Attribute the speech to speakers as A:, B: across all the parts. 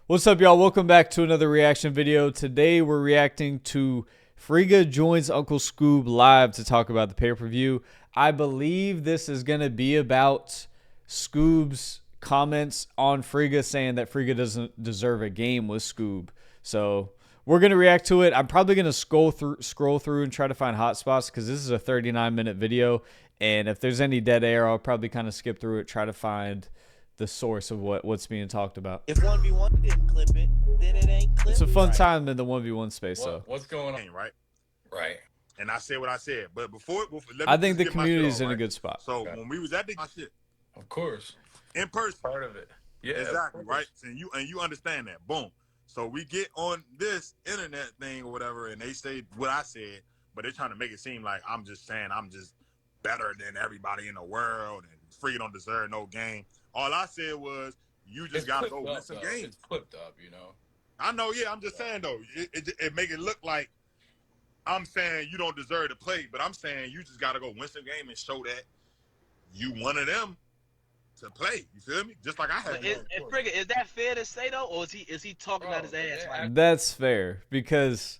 A: What's up, y'all? Welcome back to another reaction video. Today, we're reacting to Friga joins Uncle Skoob live to talk about the pay-per-view. I believe this is going to be about Skoob's comments on Friga saying that Friga doesn't deserve a game with Skoob. So we're going to react to it. I'm probably going to scroll through and try to find hot spots because this is a 39-minute video. And if there's any dead air, I'll probably kind of skip through it, try to find the source of what's being talked about.
B: If 1v1 didn't clip it, then it ain't clipped.
A: It's a fun time in the 1v1 space, though.
C: What's going on?
D: Right. And I said what I said. But before let me
A: I think the
D: get my
A: community
D: shit
A: is
D: off,
A: in a
D: right?
A: good spot.
D: So when we was at the shit,
C: Of course.
D: in person,
C: Part of it. Yeah.
D: exactly, right? And you understand that. Boom. So we get on this internet thing or whatever, and they say what I said, but they're trying to make it seem like I'm just saying I'm just better than everybody in the world, and Free don't deserve no game. All I said was you just gotta go win some games.
C: It's flipped up, you know.
D: I know, yeah. I'm just saying though, it make it look like I'm saying you don't deserve to play, but I'm saying you just gotta go win some game and show that you one of them to play. You feel me? Just like I had.
B: Friga, is that fair to say though, or is he talking out his ass?
C: Yeah.
B: Like,
A: That's fair because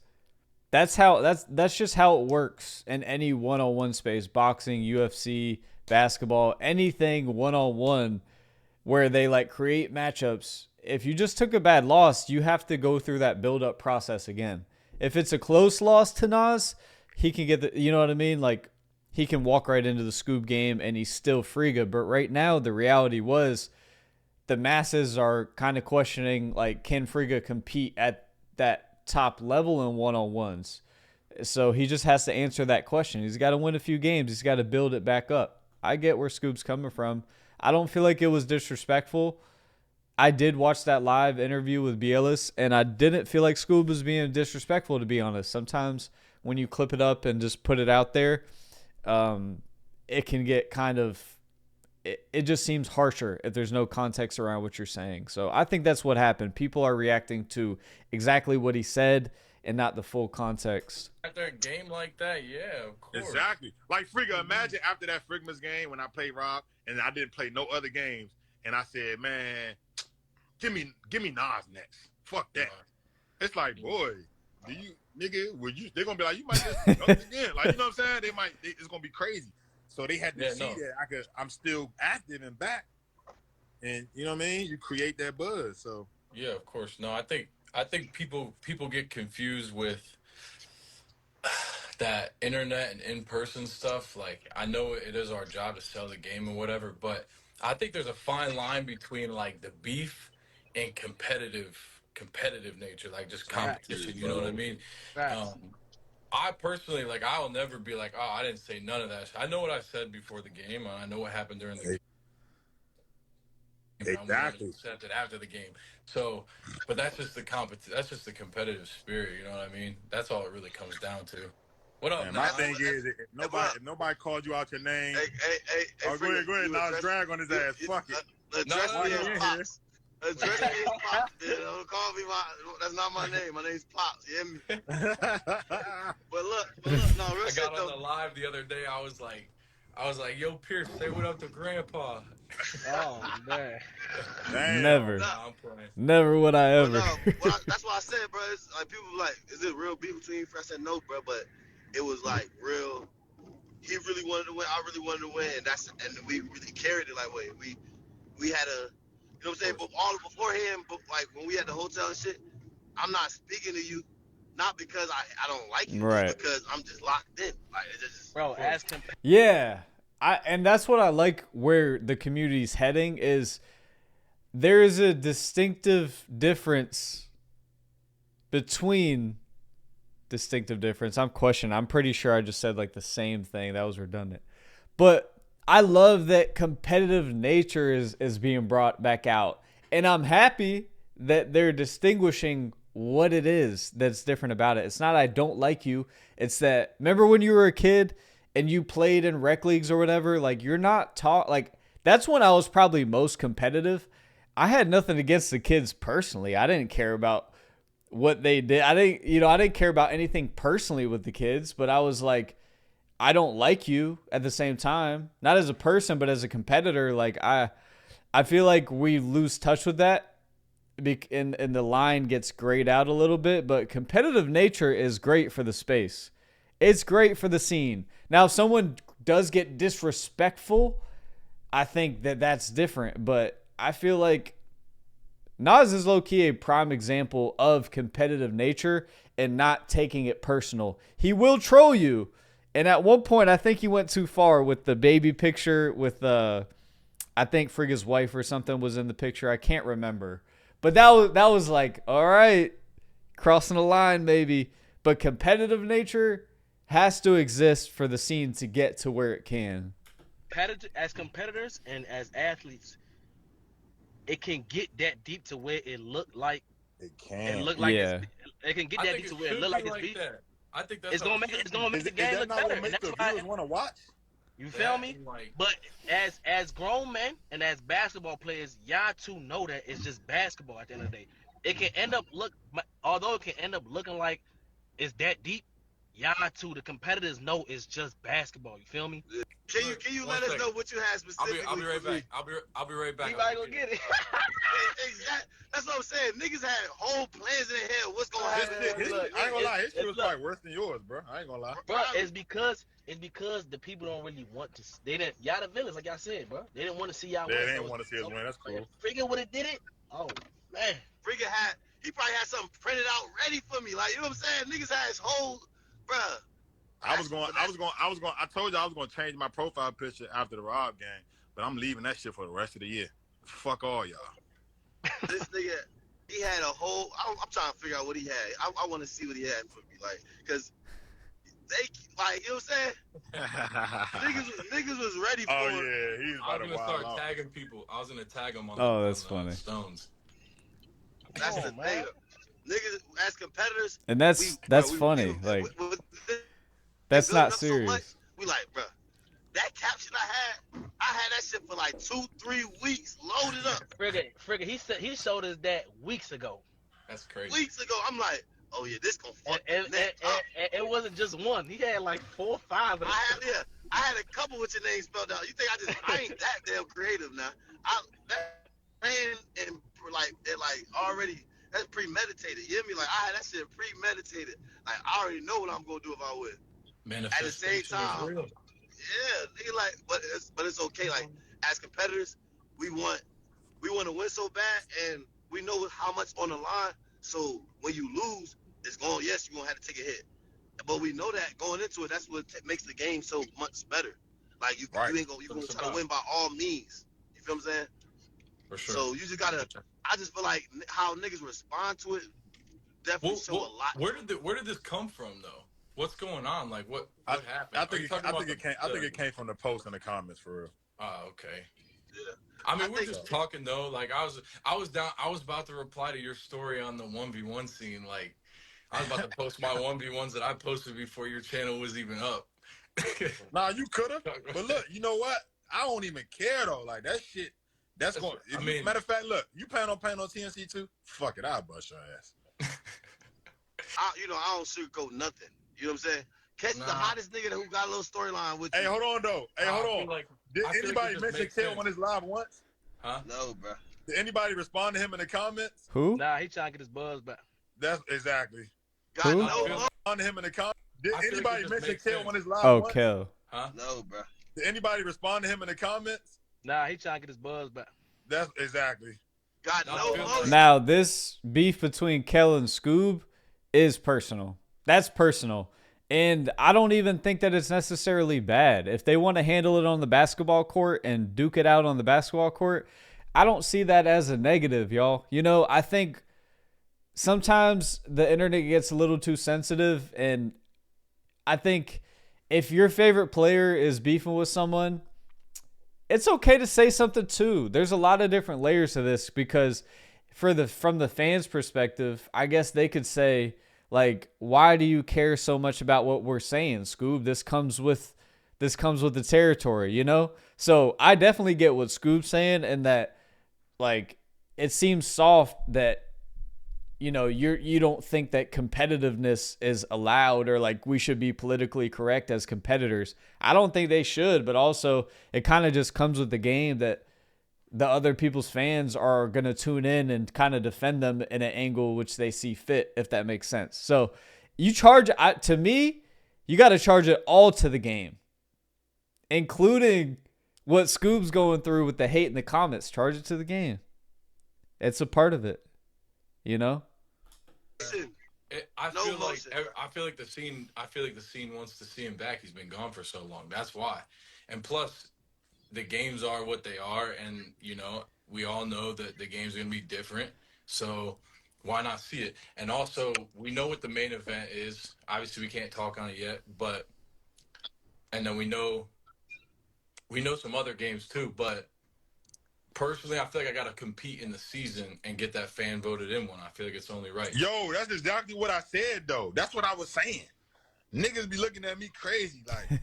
A: that's just how it works in any one-on-one space, boxing, UFC, basketball, anything one-on-one where they like create matchups. If you just took a bad loss, you have to go through that build-up process again. If it's a close loss to Nas, he can get the, you know what I mean? Like, he can walk right into the Skoob game and he's still Friga. But right now, the reality was the masses are kind of questioning, like, can Friga compete at that top level in one-on-ones? So he just has to answer that question. He's got to win a few games. He's got to build it back up. I get where Skoob's coming from. I don't feel like it was disrespectful. I did watch that live interview with Bielis, and I didn't feel like Skoob was being disrespectful, to be honest. Sometimes when you clip it up and just put it out there, it can get kind of, it just seems harsher if there's no context around what you're saying. So I think that's what happened. People are reacting to exactly what he said and not the full context.
C: After a game like that, yeah, of course.
D: Exactly. Like Friga, imagine after that Frigma's game when I played Rob and I didn't play no other games, and I said, man, give me Nas next. Fuck that. It's like, boy, do you nigga? Would you? They're gonna be like, you might just go again. Like, you know what I'm saying? It's gonna be crazy. So they had to see that I'm still active and back, and you know what I mean. You create that buzz. So
C: Yeah, of course. No, I think people get confused with that internet and in-person stuff. Like, I know it is our job to sell the game and whatever, but I think there's a fine line between like the beef and competitive nature, like just competition. You know what I mean? I personally, like, I'll never be like, oh, I didn't say none of that. I know what I said before the game, and I know what happened during the game.
D: exactly.
C: Said it after the game. So, but that's just the that's just the competitive spirit. You know what I mean? That's all it really comes down to. What up?
D: And my thing is, if nobody called you out your name,
E: Hey,
D: oh, go ahead. Now drag on his ass. Fuck it.
E: Address me
D: no.
E: as Pops. Address me as Pops. Don't call me that's not my name. My name's Pops. You hear me? But look, no, real
C: I
E: shit
C: got on
E: though.
C: the live the other day. I was like, yo, Pierce, say what up to Grandpa.
B: oh man,
D: Damn.
A: Never,
C: Nah, I'm playing.
A: never would I ever.
E: That's why I said, bro. It's like people like, is it real beef between you? I said no, bro. But it was like real. He really wanted to win. I really wanted to win, and we really carried it. Like, wait, we had a, you know what I'm saying? But all beforehand, but like when we had the hotel and shit, I'm not speaking to you, not because I don't like you,
A: Right.
E: because I'm just locked in. Like, it's just,
B: bro, ask him.
A: Yeah, and that's what I like where the community's heading is there is a distinctive difference between I'm questioning. I'm pretty sure I just said like the same thing. That was redundant. But I love that competitive nature is being brought back out. And I'm happy that they're distinguishing what it is that's different about it. It's not I don't like you. It's that, remember when you were a kid and you played in rec leagues or whatever, like you're not taught, like that's when I was probably most competitive. I had nothing against the kids personally. I didn't care about what they did. I didn't care about anything personally with the kids, but I was like, I don't like you at the same time, not as a person, but as a competitor. Like I feel like we lose touch with that and the line gets grayed out a little bit, but competitive nature is great for the space. It's great for the scene. Now, if someone does get disrespectful, I think that's different, but I feel like Nas is low-key a prime example of competitive nature and not taking it personal. He will troll you, and at one point, I think he went too far with the baby picture with I think Friga's wife or something was in the picture. I can't remember. But that was like, all right, crossing the line maybe. But competitive nature has to exist for the scene to get to where it can.
B: As competitors and as athletes, it can get that deep to where it look like
D: It can.
A: Yeah.
B: it can get
C: I
B: that
C: think
B: deep
C: it
B: to where it
C: should
B: look
C: be
B: like it's
C: like
B: beef.
C: that. I think that's
B: It's gonna make the
D: Is
B: game
D: that
B: look
D: not
B: better.
D: what
B: And
D: makes
B: that's
D: the
B: why
D: viewers want to watch?
B: you feel me?
C: Like,
B: But as grown men and as basketball players, y'all two know that it's just basketball at the end of the day. It can end up although it can end up looking like it's that deep. Y'all two, the competitors, know it's just basketball. You feel me?
E: Can you
C: One
E: let us
C: second.
E: know what you had specifically?
C: I'll be right
E: for me?
C: back. I'll be right back.
B: Anybody gonna get it?
E: Exactly. That's what I'm saying. Niggas had whole plans in their head. What's gonna
D: His
E: happen?
D: shit,
B: look,
D: I ain't gonna lie. His shit
B: it's
D: was
B: look.
D: probably worse than yours, bro. I ain't gonna lie.
B: Bro, it's because the people don't really want to. They didn't. Y'all the villains, like y'all said, bro. They didn't want to see y'all
D: They
B: win.
D: didn't want to see us win. That's cool.
B: Friga would have did it. Oh man.
E: Friga he probably had something printed out ready for me. Like, you know what I'm saying? Niggas had his whole, bruh.
D: I told you I was gonna change my profile picture after the Rob game, but I'm leaving that shit for the rest of the year. Fuck all y'all.
E: This nigga, he had a whole. I'm trying to figure out what he had. I want to see what he had for me, like, cause they, like, you know what I'm saying? Niggas was ready for
D: Oh
E: it.
D: yeah, he's
C: I
D: about
C: was
D: to
C: gonna
D: wild
C: start
D: out.
C: tagging people. I was gonna tag them on.
A: Oh, that's
C: on,
A: funny.
C: Stones.
E: That's the thing. Niggas as competitors,
A: And that's funny. Like, that's not serious.
E: So we like, bro, that caption I had that shit for like 2-3 weeks loaded up.
B: Friga, he showed us that weeks ago.
C: That's crazy.
E: Weeks ago, I'm like, oh yeah, this gonna fuck
B: And
E: next up.
B: it wasn't just one. He had like 4 or 5 of them.
E: I had a couple with your name spelled out. You think I ain't that damn creative now? That and like already that's premeditated. You hear me? Like I had that shit premeditated. Like I already know what I'm gonna do if I win. At the same time, yeah, nigga, like, but it's okay. Like as competitors, we want to win so bad, and we know how much on the line. So when you lose, it's going. Yes, you're gonna have to take a hit, but we know that going into it, that's what makes the game so much better. Like you ain't gonna try to win by all means. You feel what I'm saying?
C: For sure.
E: So you just gotta. I just feel like how niggas respond to it definitely show a lot.
C: Where did this come from though? What's going on? Like what happened?
D: I think it came from the post in the comments for real.
C: Oh, okay.
E: Yeah.
C: I mean, we're just talking though. Like I was about to reply to your story on the 1v1 scene. Like I was about to post my 1v1s that I posted before your channel was even up.
D: Nah, you could have. But look, you know what? I don't even care though. Like that shit. That's going. Matter of fact, look, you plan on playing on TNC too? Fuck it, I'll bust your ass.
E: I don't sugarcoat nothing. You know what I'm saying? Catch the hottest nigga who got a little storyline with you.
D: Hey, hold on though. Hold on. Did anybody mention Kale on his live once?
C: Huh?
E: No, bro.
D: Did anybody respond to him in the comments?
A: Who?
B: Nah, he trying to get his buzz back.
D: That's exactly.
E: Got
A: Who?
E: no.
D: Respond to him in the comments. Did anybody mention Kale on his live
A: Oh,
D: once?
A: Kel.
C: Huh?
E: No, bro.
D: Did anybing respond to him in the comments?
B: Nah, he trying to get his buzz back.
D: That's exactly.
E: Got no emotion.
A: Now, this beef between Kel and Skoob is personal. That's personal. And I don't even think that it's necessarily bad. If they want to handle it on the basketball court and duke it out on the basketball court, I don't see that as a negative, y'all. You know, I think sometimes the internet gets a little too sensitive, and I think if your favorite player is beefing with someone, it's okay to say something too. There's a lot of different layers to this because from the fans' perspective, I guess they could say, like, why do you care so much about what we're saying, Skoob? This comes with the territory, you know? So I definitely get what Scoob's saying, and that, like, it seems soft that, you know, you don't think that competitiveness is allowed, or like we should be politically correct as competitors. I don't think they should, but also it kind of just comes with the game that the other people's fans are going to tune in and kind of defend them in an angle which they see fit, if that makes sense. So you charge, to me, you got to charge it all to the game, including what Skoob's going through with the hate in the comments. Charge it to the game. It's a part of it, you know?
C: I feel like the scene wants to see him back. He's been gone for so long. That's why. And plus, the games are what they are, and we all know that the games are gonna be different. So why not see it? And also, we know what the main event is. Obviously, we can't talk on it yet, and then we know some other games too. But personally, I feel like I gotta compete in the season and get that fan voted in one. I feel like it's only right.
D: Yo, that's exactly what I said though. That's what I was saying. Niggas be looking at me crazy like.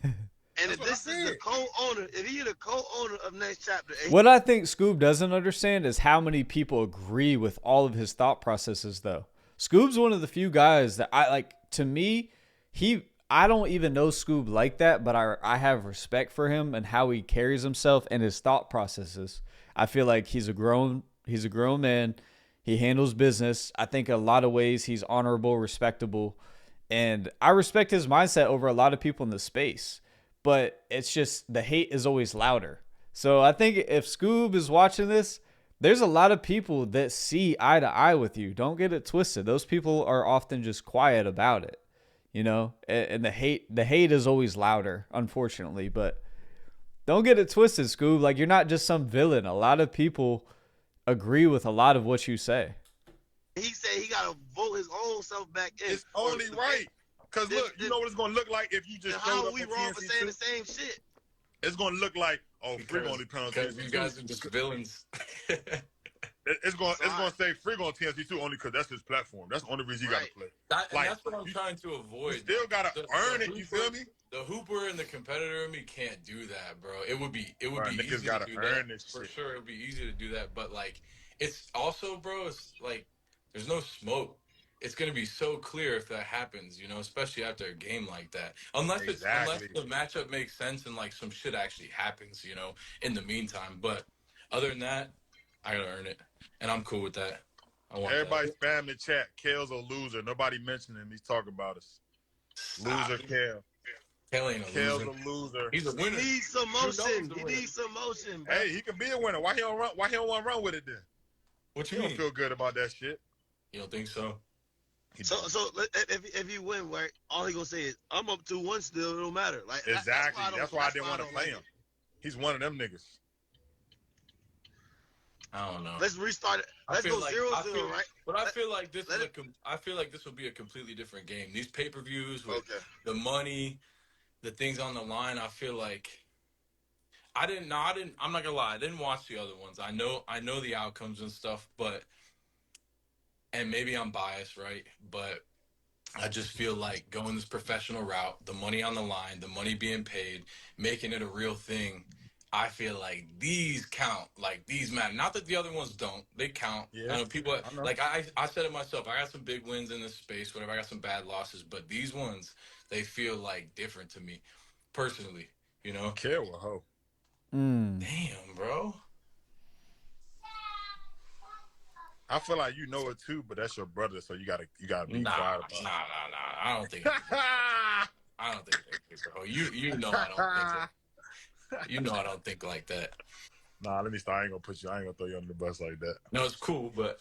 E: And if this is the co-owner, if you're the co-owner of Next Chapter,
A: what I think Skoob doesn't understand is how many people agree with all of his thought processes, though. Scoob's one of the few guys that I like. To me, I don't even know Skoob like that, but I have respect for him and how he carries himself and his thought processes. I feel like he's a grown man. He handles business. I think in a lot of ways he's honorable, respectable, and I respect his mindset over a lot of people in the space. But it's just the hate is always louder. So I think if Skoob is watching this, there's a lot of people that see eye to eye with you. Don't get it twisted. Those people are often just quiet about it, and the hate is always louder, unfortunately. But don't get it twisted, Skoob. Like, you're not just some villain. A lot of people agree with a lot of what you say.
E: He said he got to vote his own self back in.
D: It's only right. Because look, you know what it's going to look like if you just
E: how are we wrong for saying the same shit?
D: It's going to look like, Friga only playing on TNC2.
C: Because you guys are just villains.
D: It's going to say Friga on TNC2 only because that's his platform. That's the only reason you got to play.
C: That's what I'm trying to avoid.
D: You still got to earn it, you feel me?
C: The hooper and the competitor in me can't do that, bro. It would be easy
D: gotta
C: to do
D: earn
C: that.
D: this
C: For
D: shit.
C: sure, it would be easy to do that. But, like, it's also, bro, it's like there's no smoke. It's going to be so clear if that happens, especially after a game like that. Unless the matchup makes sense and, like, some shit actually happens, in the meantime. But other than that, I got to earn it. And I'm cool with that.
D: Everybody spam the chat. Kale's a loser. Nobody mentioned him. He's talking about us. Loser Kale.
C: Kale ain't a
D: Kale's
C: loser.
D: a loser.
C: He's a winner.
E: He needs some motion. He needs some motion. Bro.
D: Hey, he can be a winner. Why he don't want to run with it then?
C: What you
D: He
C: mean?
D: don't feel good about that shit.
C: You don't think so?
E: So if you win, right, all he gonna say is, "I'm up 2-1 still. It don't matter." Like
D: exactly. That's why I didn't want to play him. He's one of them niggas.
C: I don't know.
E: Let's restart it. Let's go 0-0, right?
C: But I feel like this will be a completely different game. These pay-per-views with the money, the things on the line. I feel like I'm not gonna lie. I didn't watch the other ones. I know the outcomes and stuff, and maybe I'm biased, right? But I just feel like going this professional route, the money on the line, the money being paid, making it a real thing. I feel like these count, like these matter. Not that the other ones don't; they count.
D: Yeah,
C: I know people like I said it myself. I got some big wins in this space, whatever. I got some bad losses, but these ones, they feel like different to me, personally.
D: Care with hoe.
C: Damn, bro.
D: I feel like you know it too, but that's your brother, so you gotta be quiet about it.
C: Nah. I don't think. I don't think that, bro. You know I don't think. I don't think like that.
D: Nah, let me start. I ain't gonna throw you under the bus like that.
C: No, it's cool, but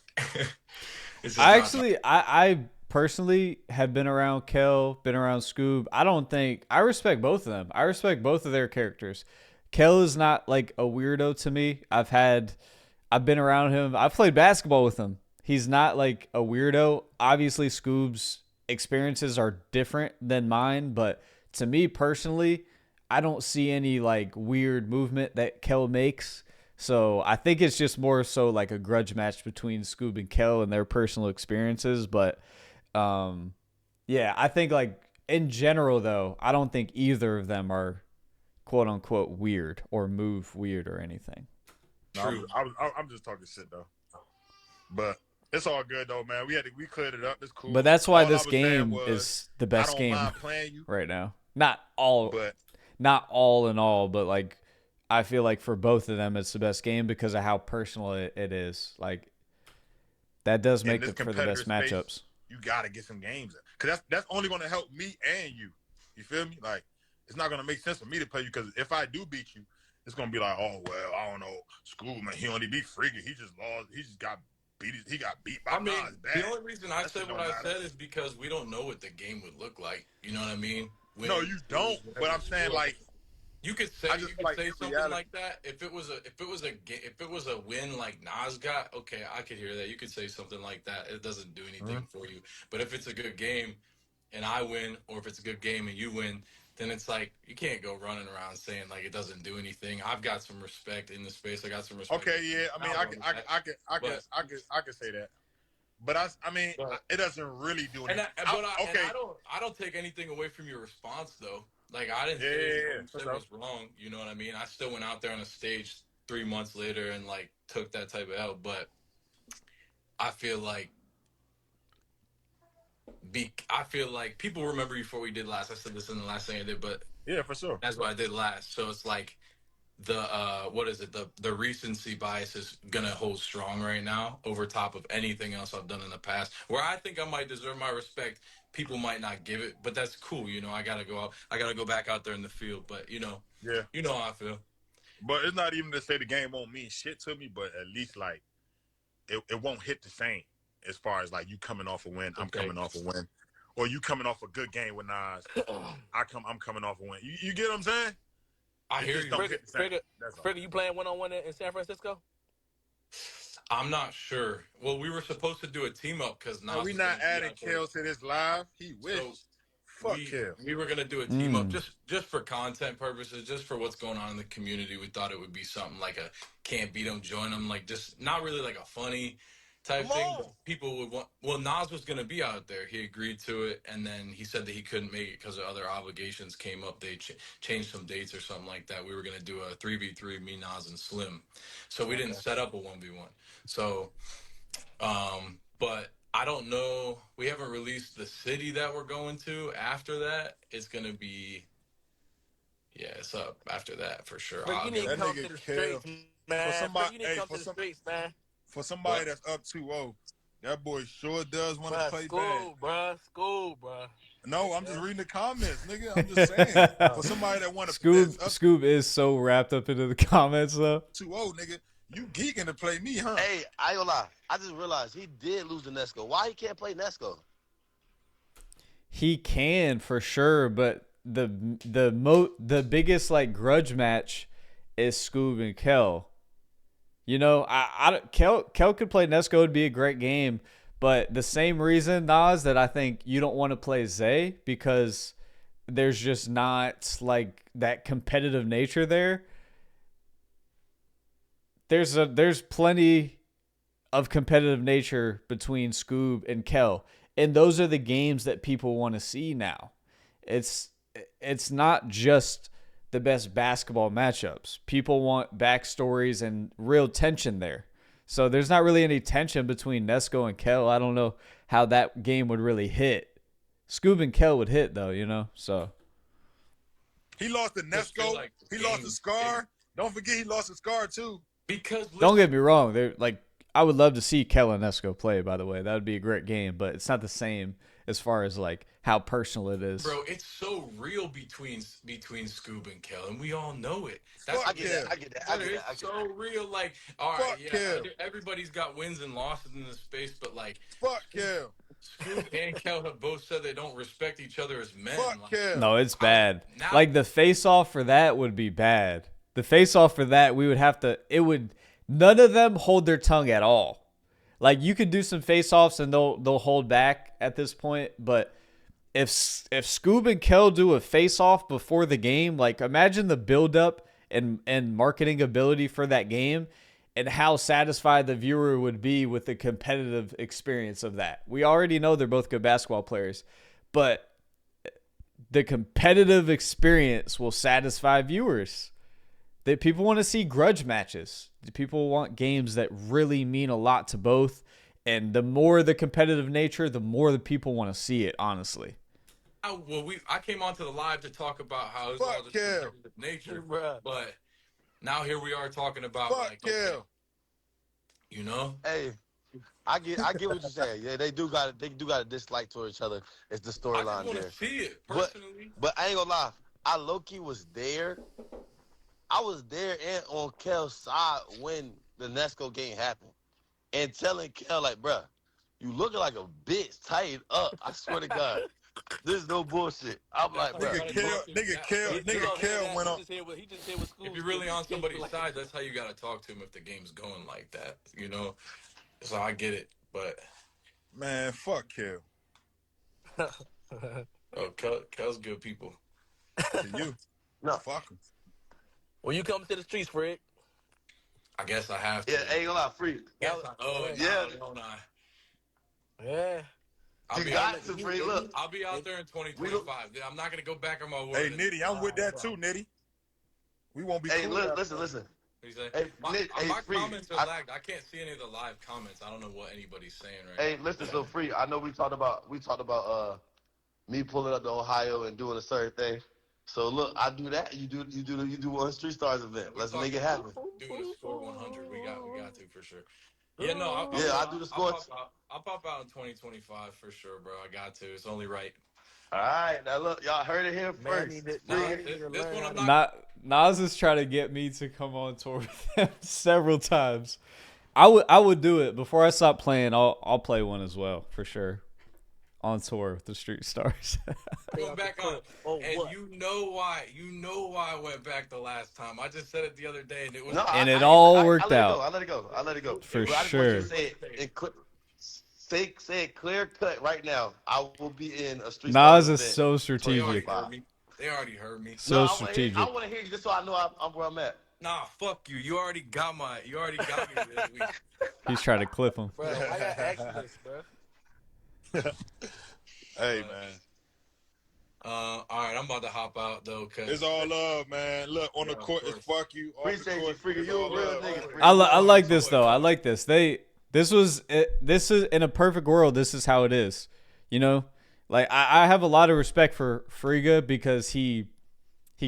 A: I personally have been around Kel, been around Skoob. I respect both of them. I respect both of their characters. Kel is not like a weirdo to me. I've been around him. I've played basketball with him. He's not like a weirdo. Obviously, Scoob's experiences are different than mine, but to me personally, I don't see any like weird movement that Kel makes. So I think it's just more so like a grudge match between Skoob and Kel and their personal experiences. But yeah, I think like in general though, I don't think either of them are quote unquote weird or move weird or anything.
D: No, I'm just talking shit though. But it's all good though, man. We cleared it up. It's cool.
A: But that's why
D: all
A: this game is the best game
D: playing you
A: right now. Not all in all, but like I feel like for both of them, it's the best game because of how personal it is. Like that does
D: In
A: make
D: this
A: it for the best
D: competitive space,
A: matchups.
D: you gotta get some games, because that's only gonna help me and you. You feel me? Like it's not gonna make sense for me to play you, because if I do beat you, it's gonna be like, oh well, I don't know, Skoob, man, he only beat Friga. He just lost. He just got beat. He got beat by
C: I mean,
D: Nas. Bad.
C: the only reason I
D: That
C: said
D: shit
C: what
D: don't
C: I
D: matter.
C: said is because we don't know what the game would look like. You know what I mean?
D: No, you don't. But I'm saying, like,
C: You could
D: I just feel like in
C: something
D: reality,
C: like that if it was a win like Nas got. Okay, I could hear that. You could say something like that. It doesn't do anything for you. But if it's a good game and I win, or if it's a good game and you win, then it's like you can't go running around saying like it doesn't do anything. I've got some respect in the space. I got some respect.
D: okay, yeah. I mean, I could say that. But I mean,
C: But
D: it doesn't really do anything.
C: and I don't take anything away from your response though. Like I didn't say what you said was wrong. You know what I mean? I still went out there on a stage 3 months later and like took that type of L. But I feel like people remember you for what we did last. I said this in the last thing I did, but
D: yeah, for sure.
C: that's what I did last. So it's like the what is it? The recency bias is gonna hold strong right now over top of anything else I've done in the past. Where I think I might deserve my respect, people might not give it, but that's cool. You know, I gotta go out. I gotta go back out there in the field. But
D: Yeah.
C: you know how I feel.
D: But it's not even to say the game won't mean shit to me, but at least like it won't hit the same as far as like you coming off a win, I'm coming off a win, or you coming off a good game with Nas, I'm coming off a win. You get what I'm saying?
C: I hear you.
B: Friga, you playing one-on-one in San Francisco?
C: I'm not sure. Well, we were supposed to do a team up because
D: Nas. We not adding Kel to this live. He wished. So fuck Kel.
C: We were gonna do a team up just for content purposes, just for what's going on in the community. We thought it would be something like a can't beat them, join them, like just not really like a funny type thing. But people would want. Well, Nas was gonna be out there. He agreed to it, and then he said that he couldn't make it because other obligations came up. They changed some dates or something like that. We were gonna do a 3v3, me, Nas, and Slim. So we didn't set up a 1v1. So, but I don't know. We haven't released the city that we're going to. After that, it's gonna be. Yeah, it's up after that for sure.
B: But you need to come to the streets, man.
D: For somebody that's up 2-0, that boy sure does want to play bad.
B: School, bro.
D: No, I'm just reading the comments, nigga. I'm just saying. For somebody that want to
A: Skoob is so wrapped up into the comments though.
D: 2-0, nigga. You geeking to play me, huh?
E: Hey, I ain't gonna lie. I just realized he did lose to Nesco. Why he can't play Nesco?
A: He can for sure, but the biggest like grudge match is Skoob and Kel. You know, Kel could play Nesco, it'd be a great game, but the same reason, Nas, that I think you don't want to play Zay, because there's just not like that competitive nature there. There's plenty of competitive nature between Skoob and Kel, and those are the games that people want to see now. It's not just the best basketball matchups. People want backstories and real tension there. So there's not really any tension between Nesco and Kel. I don't know how that game would really hit. Skoob and Kel would hit though, you know. So
D: he lost to Nesco. Like he lost to Scar. Don't forget he lost to Scar too.
A: Because don't get me wrong, they're like, I would love to see Kel and Nesco play, by the way. That would be a great game, but it's not the same as far as like how personal it is.
C: Bro, it's so real between Skoob and Kel, and we all know it.
E: I get that.
C: It's so real. Like, all right, yeah, everybody's got wins and losses in this space, but like,
D: fuck Kel.
C: Skoob and Kel have both said they don't respect each other as men.
D: Fuck Kel.
A: No, it's bad. Like the face-off for that would be bad. The face-off for that, we would have to. None of them hold their tongue at all. Like you could do some face-offs and they'll hold back at this point, but if Skoob and Kel do a face-off before the game, like imagine the build-up and marketing ability for that game, and how satisfied the viewer would be with the competitive experience of that. We already know they're both good basketball players, but the competitive experience will satisfy viewers. That people want to see grudge matches. People want games that really mean a lot to both. And the more the competitive nature, the more the people want to see it, honestly.
C: I came onto the live to talk about how it's all this competitive nature, but Now here we are talking about
D: Fuck
C: like,
D: Kel.
C: okay, you know,
E: Hey, I get what you're saying. Yeah, they do got a dislike toward each other. It's the
C: I just
E: storyline
C: want to
E: there.
C: see it
E: But
C: personally.
E: I ain't gonna lie. I low key was there. I was there and on Kel's side when the Nesco game happened, and telling Kel like, bruh, you looking like a bitch, tighten up. I swear to God, this is no bullshit. I'm
C: That's
E: like,
C: how you
E: bruh.
D: Nigga
C: gotta
D: Kel,
C: talk to.
D: nigga Kel went up.
F: He just said what Skoob.
C: If you're really on somebody's side, that's how you gotta talk to him if the game's going like that. You know, so I get it, but
D: Man, fuck Kel.
C: Kel's good people.
D: To you.
E: No.
D: Fuck him.
F: When you come to the streets, Fred.
C: I guess I have to.
E: Yeah, ain't gonna lie, free.
C: Guess I, oh,
E: Yeah.
C: yeah, don't I?
F: Yeah.
C: I'll
E: You
C: be
E: got
C: out,
E: to, free. Look,
C: I'll be out there in 2025. I'm not gonna go back on my word.
D: Hey, Nitty, I'm with that too, Nitty. We won't be
E: hey,
D: cool.
E: look,
D: after
E: listen.
C: What you say?
E: Hey, Nick, hey,
C: My
E: Free,
C: comments are lagged. I can't see any of the live comments. I don't know what anybody's saying right
E: Hey, listen, so Free. I know we talked about me pulling up to Ohio and doing a certain thing. So look, I do that. You do one Street Stars event.
C: now.
E: Let's make it happen.
C: Doing a score 100. We got to for sure. Yeah, no.
E: I do the scores.
C: I'll pop out in 2025 for sure, bro. I got to. It's only right.
E: All right, now look, y'all heard it here
F: Man,
E: first.
C: This one I'm not.
A: Nas is trying to get me to come on tour with him several times. I would do it before I stop playing. I'll play one as well for sure. On tour with the Street Stars.
C: Going back on, and
F: what?
C: you know why I went back the last time. I just said it the other day, and it was.
E: No,
A: And it all worked out.
E: I let it go.
A: For
E: But I just want
A: sure.
E: you to say it clear cut right now. I will be in a Street
A: Nas
E: Stars
A: is
E: event.
A: so
C: They
A: strategic.
C: already heard me.
A: So
E: I
A: strategic.
E: want to hear you just so I know I'm where I'm at.
C: Nah, fuck you. You already got me this week.
A: He's trying to clip him.
F: Bro, I gotta ask you this, bro.
D: Hey, man.
C: All right, I'm about to hop out though, cause
D: It's all love, man. Look, on the
C: Yeah, of
D: court, it's
C: course.
D: fuck you. Off
E: Appreciate
D: the
E: you,
D: court,
E: Friga.
D: it's
E: You a
D: all
E: real
D: love.
E: nigga. Friga.
A: I like this though. I like this. This is in a perfect world. This is how it is. You know, like I have a lot of respect for Friga because he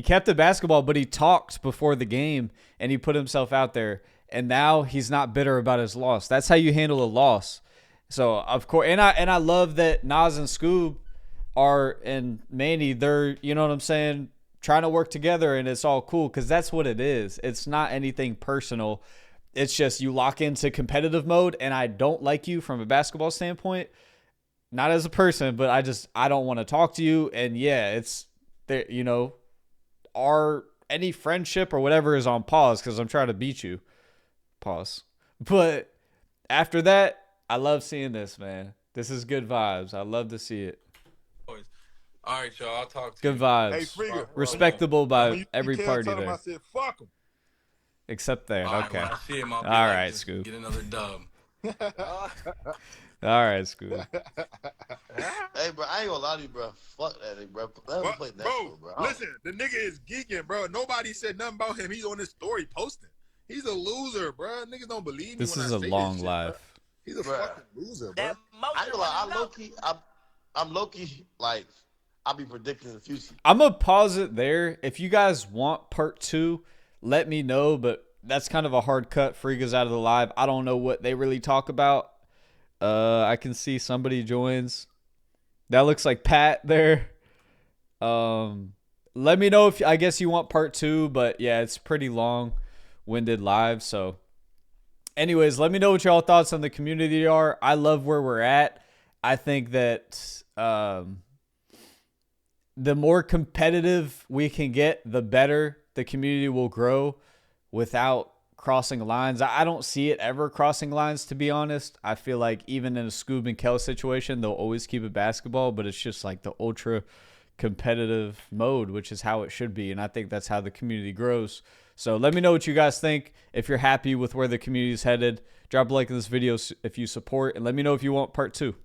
A: kept the basketball, but he talked before the game and he put himself out there. And now he's not bitter about his loss. That's how you handle a loss. So of course, and I love that Nas and Skoob and Manny, they're, you know what I'm saying, trying to work together, and it's all cool because that's what it is. It's not anything personal. It's just you lock into competitive mode, and I don't like you from a basketball standpoint, not as a person, but I don't want to talk to you. And yeah, it's there, you know, any friendship or whatever is on pause because I'm trying to beat you. Pause. But after that, I love seeing this, man. This is good vibes. I love to see it.
C: all right, y'all. I'll talk to
A: Good
C: you.
A: vibes.
D: Hey, Friga.
A: Respectable
D: When
A: by
D: you
A: every
D: Kel
A: party
D: tell him,
A: there.
D: I said, fuck him.
A: Except there.
C: All right,
A: Okay.
C: when I see him, I'll be
A: All
C: like,
A: right,
C: just
A: Skoob.
C: get another dub.
A: All right, Skoob.
E: Hey, bro, I ain't gonna lie to you, bro. Fuck that, nigga, bro. Let him play
D: Bro,
E: bro.
D: listen, the nigga is geeking, bro. Nobody said nothing about him. He's on his story posting. He's a loser, bro. Niggas don't believe me.
A: This
D: when
A: is
D: I
A: a
D: say
A: long
D: this shit,
A: life.
D: bro. He's a
E: Bruh.
D: fucking loser, bro.
E: I ain't gonna lie. I'm low key, like, I'll be predicting the future.
A: I'm going to pause it there. If you guys want part 2, let me know. But that's kind of a hard cut. Friga's out of the live. I don't know what they really talk about. I can see somebody joins. That looks like Pat there. Let me know if I guess you want part 2. But yeah, it's pretty long-winded live. So anyways, let me know what y'all thoughts on the community are. I love where we're at. I think that the more competitive we can get, the better the community will grow without crossing lines. I don't see it ever crossing lines, to be honest. I feel like even in a Skoob and Kel situation, they'll always keep it basketball, but it's just like the ultra competitive mode, which is how it should be. And I think that's how the community grows. So let me know what you guys think. If you're happy with where the community is headed, drop a like in this video if you support, and let me know if you want part 2.